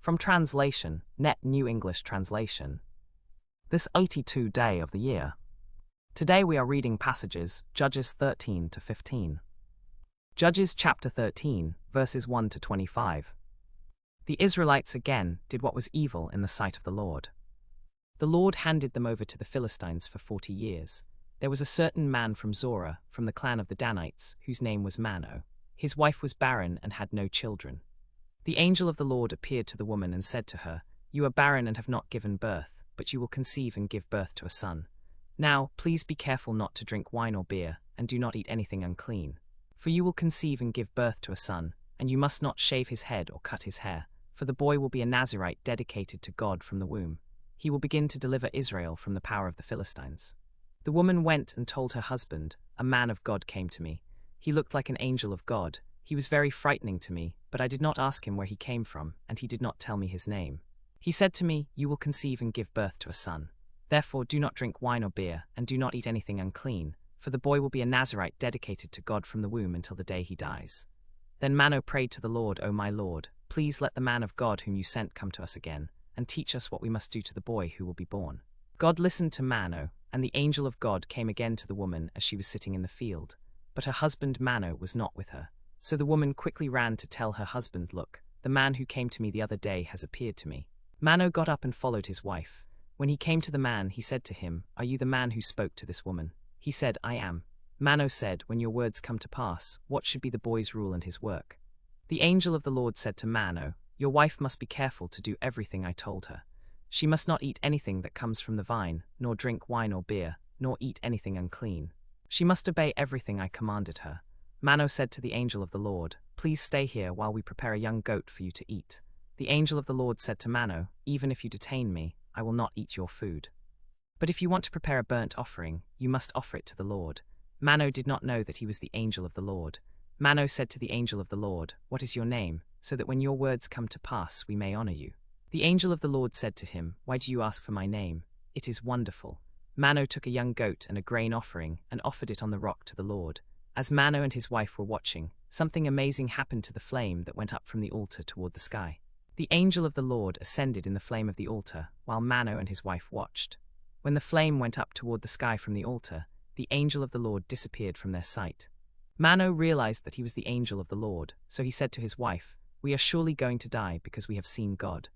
From translation, Net New English Translation. This 82nd day of the year. Today we are reading passages, Judges 13 to 15. Judges chapter 13, verses 1 to 25. The Israelites again did what was evil in the sight of the Lord. The Lord handed them over to the Philistines for 40 years. There was a certain man from Zorah, from the clan of the Danites, whose name was Mano. His wife was barren and had no children. The angel of the Lord appeared to the woman and said to her, "You are barren and have not given birth, but you will conceive and give birth to a son. Now, please be careful not to drink wine or beer, and do not eat anything unclean. For you will conceive and give birth to a son, and you must not shave his head or cut his hair, for the boy will be a Nazirite dedicated to God from the womb. He will begin to deliver Israel from the power of the Philistines." The woman went and told her husband, "A man of God came to me. He looked like an angel of God. He was very frightening to me, but I did not ask him where he came from, and he did not tell me his name. He said to me, 'You will conceive and give birth to a son. Therefore do not drink wine or beer, and do not eat anything unclean, for the boy will be a Nazirite dedicated to God from the womb until the day he dies.' Then Mano prayed to the Lord, 'O my Lord, please let the man of God whom you sent come to us again, and teach us what we must do to the boy who will be born.' God listened to Mano, and the angel of God came again to the woman as she was sitting in the field. But her husband Mano was not with her. So the woman quickly ran to tell her husband, 'Look, the man who came to me the other day has appeared to me.' Mano got up and followed his wife. When he came to the man, he said to him, 'Are you the man who spoke to this woman?' He said, 'I am.' Mano said, 'When your words come to pass, what should be the boy's rule and his work?' The angel of the Lord said to Mano, 'Your wife must be careful to do everything I told her. She must not eat anything that comes from the vine, nor drink wine or beer, nor eat anything unclean. She must obey everything I commanded her.' Mano said to the angel of the Lord, 'Please stay here while we prepare a young goat for you to eat.' The angel of the Lord said to Mano, 'Even if you detain me, I will not eat your food. But if you want to prepare a burnt offering, you must offer it to the Lord.' Mano did not know that he was the angel of the Lord. Mano said to the angel of the Lord, 'What is your name, so that when your words come to pass we may honor you?' The angel of the Lord said to him, 'Why do you ask for my name? It is wonderful.' Mano took a young goat and a grain offering and offered it on the rock to the Lord. As Mano and his wife were watching, something amazing happened to the flame that went up from the altar toward the sky. The angel of the Lord ascended in the flame of the altar, while Mano and his wife watched. When the flame went up toward the sky from the altar, the angel of the Lord disappeared from their sight. Mano realized that he was the angel of the Lord, so he said to his wife, 'We are surely going to die because we have seen God.'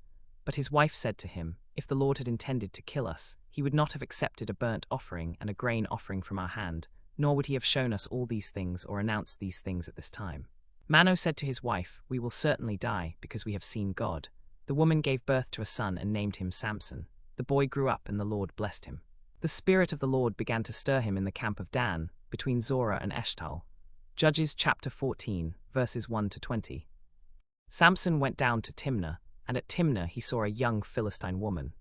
But his wife said to him, 'If the Lord had intended to kill us, he would not have accepted a burnt offering and a grain offering from our hand, nor would he have shown us all these things or announced these things at this time.' Mano said to his wife, 'We will certainly die, because we have seen God.' The woman gave birth to a son and named him Samson. The boy grew up and the Lord blessed him. The Spirit of the Lord began to stir him in the camp of Dan, between Zorah and Eshtaol. Judges chapter 14, verses 1 to 20. Samson went down to Timnah, and at Timnah he saw a young Philistine woman.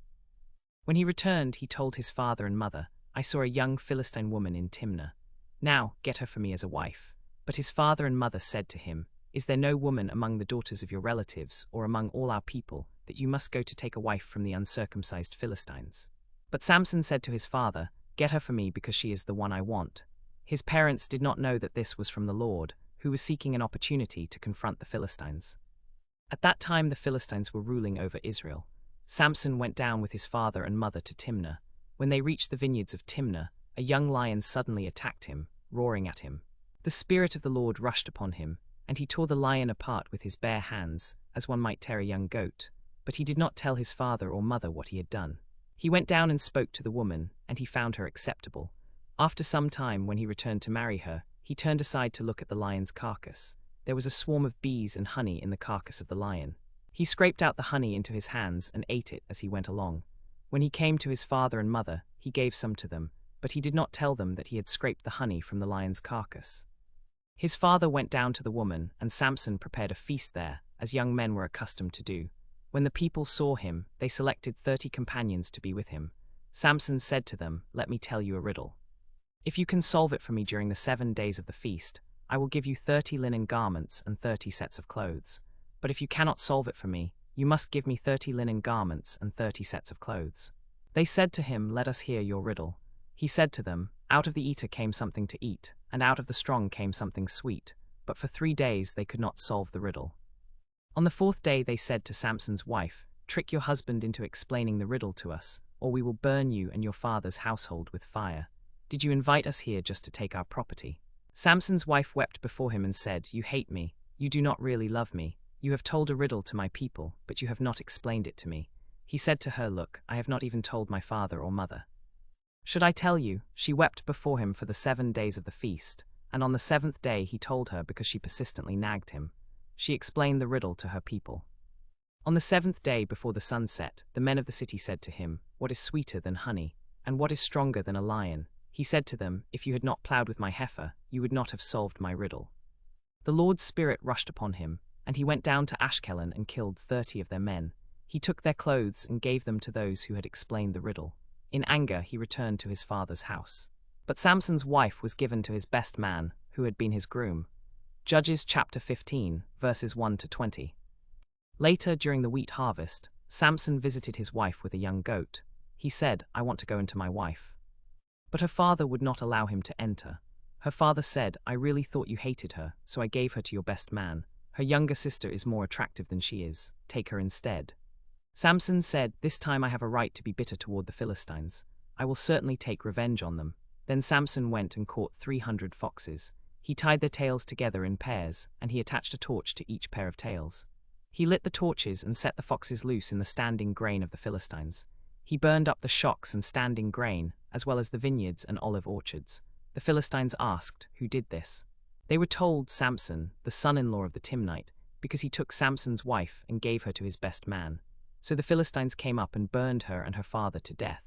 When he returned, he told his father and mother, 'I saw a young Philistine woman in Timnah. Now, get her for me as a wife.' But his father and mother said to him, 'Is there no woman among the daughters of your relatives, or among all our people, that you must go to take a wife from the uncircumcised Philistines?' But Samson said to his father, 'Get her for me because she is the one I want.' His parents did not know that this was from the Lord, who was seeking an opportunity to confront the Philistines. At that time the Philistines were ruling over Israel. Samson went down with his father and mother to Timnah. When they reached the vineyards of Timnah, a young lion suddenly attacked him, roaring at him. The Spirit of the Lord rushed upon him, and he tore the lion apart with his bare hands, as one might tear a young goat. But he did not tell his father or mother what he had done. He went down and spoke to the woman, and he found her acceptable. After some time, when he returned to marry her, he turned aside to look at the lion's carcass. There was a swarm of bees and honey in the carcass of the lion. He scraped out the honey into his hands and ate it as he went along. When he came to his father and mother, he gave some to them, but he did not tell them that he had scraped the honey from the lion's carcass. His father went down to the woman, and Samson prepared a feast there, as young men were accustomed to do. When the people saw him, they selected 30 companions to be with him. Samson said to them, 'Let me tell you a riddle. If you can solve it for me during the 7 days of the feast, I will give you 30 linen garments and 30 sets of clothes. But if you cannot solve it for me, you must give me 30 linen garments and 30 sets of clothes.' They said to him, 'Let us hear your riddle.' He said to them, 'Out of the eater came something to eat, and out of the strong came something sweet.' But for 3 days they could not solve the riddle. On the fourth day they said to Samson's wife, "Trick your husband into explaining the riddle to us, or we will burn you and your father's household with fire. Did you invite us here just to take our property?" Samson's wife wept before him and said, "You hate me. You do not really love me. You have told a riddle to my people, but you have not explained it to me." He said to her, "Look, I have not even told my father or mother. Should I tell you?" She wept before him for the 7 days of the feast, and on the 7th day he told her because she persistently nagged him. She explained the riddle to her people. On the 7th day before the sun set, the men of the city said to him, "What is sweeter than honey, and what is stronger than a lion?" He said to them, "If you had not plowed with my heifer, you would not have solved my riddle." The Lord's Spirit rushed upon him, and he went down to Ashkelon and killed 30 of their men. He took their clothes and gave them to those who had explained the riddle. In anger he returned to his father's house. But Samson's wife was given to his best man, who had been his groom. Judges chapter 15, verses 1 to 20. Later, during the wheat harvest, Samson visited his wife with a young goat. He said, "I want to go into my wife." But her father would not allow him to enter. Her father said, "I really thought you hated her, so I gave her to your best man. Her younger sister is more attractive than she is. Take her instead." Samson said, "This time I have a right to be bitter toward the Philistines. I will certainly take revenge on them." Then Samson went and caught 300 foxes. He tied their tails together in pairs, and he attached a torch to each pair of tails. He lit the torches and set the foxes loose in the standing grain of the Philistines. He burned up the shocks and standing grain, as well as the vineyards and olive orchards. The Philistines asked, "Who did this?" They were told, "Samson, the son-in-law of the Timnite, because he took Samson's wife and gave her to his best man." So the Philistines came up and burned her and her father to death.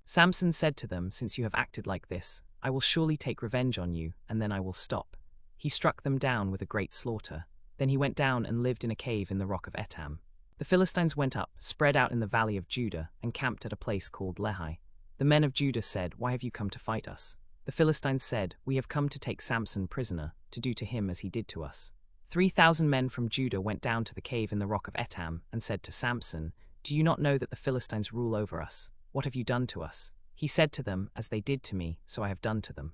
Samson said to them, "Since you have acted like this, I will surely take revenge on you, and then I will stop." He struck them down with a great slaughter. Then he went down and lived in a cave in the rock of Etam. The Philistines went up, spread out in the valley of Judah, and camped at a place called Lehi. The men of Judah said, "Why have you come to fight us?" The Philistines said, "We have come to take Samson prisoner, to do to him as he did to us." 3,000 men from Judah went down to the cave in the rock of Etam and said to Samson, "Do you not know that the Philistines rule over us? What have you done to us?" He said to them, "As they did to me, so I have done to them."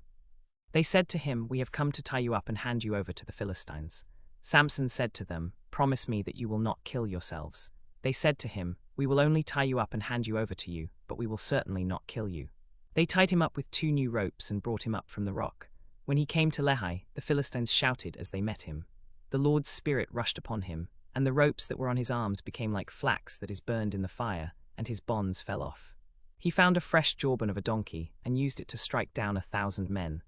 They said to him, "We have come to tie you up and hand you over to the Philistines." Samson said to them, "Promise me that you will not kill yourselves." They said to him, "We will only tie you up and hand you over to you, but we will certainly not kill you." They tied him up with 2 new ropes and brought him up from the rock. When he came to Lehi, the Philistines shouted as they met him. The Lord's Spirit rushed upon him, and the ropes that were on his arms became like flax that is burned in the fire, and his bonds fell off. He found a fresh jawbone of a donkey and used it to strike down 1,000 men.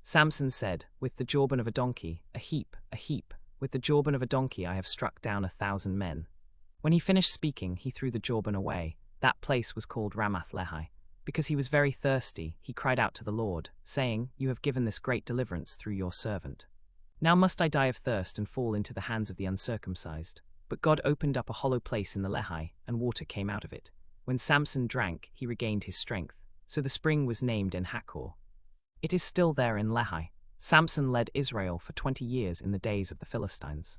Samson said, "With the jawbone of a donkey, a heap, a heap. With the jawbone of a donkey I have struck down 1,000 men." When he finished speaking, he threw the jawbone away. That place was called Ramath Lehi. Because he was very thirsty, he cried out to the Lord, saying, "You have given this great deliverance through your servant. Now must I die of thirst and fall into the hands of the uncircumcised?" But God opened up a hollow place in the Lehi, and water came out of it. When Samson drank, he regained his strength. So the spring was named En-Hakkore. It is still there in Lehi. Samson led Israel for 20 years in the days of the Philistines.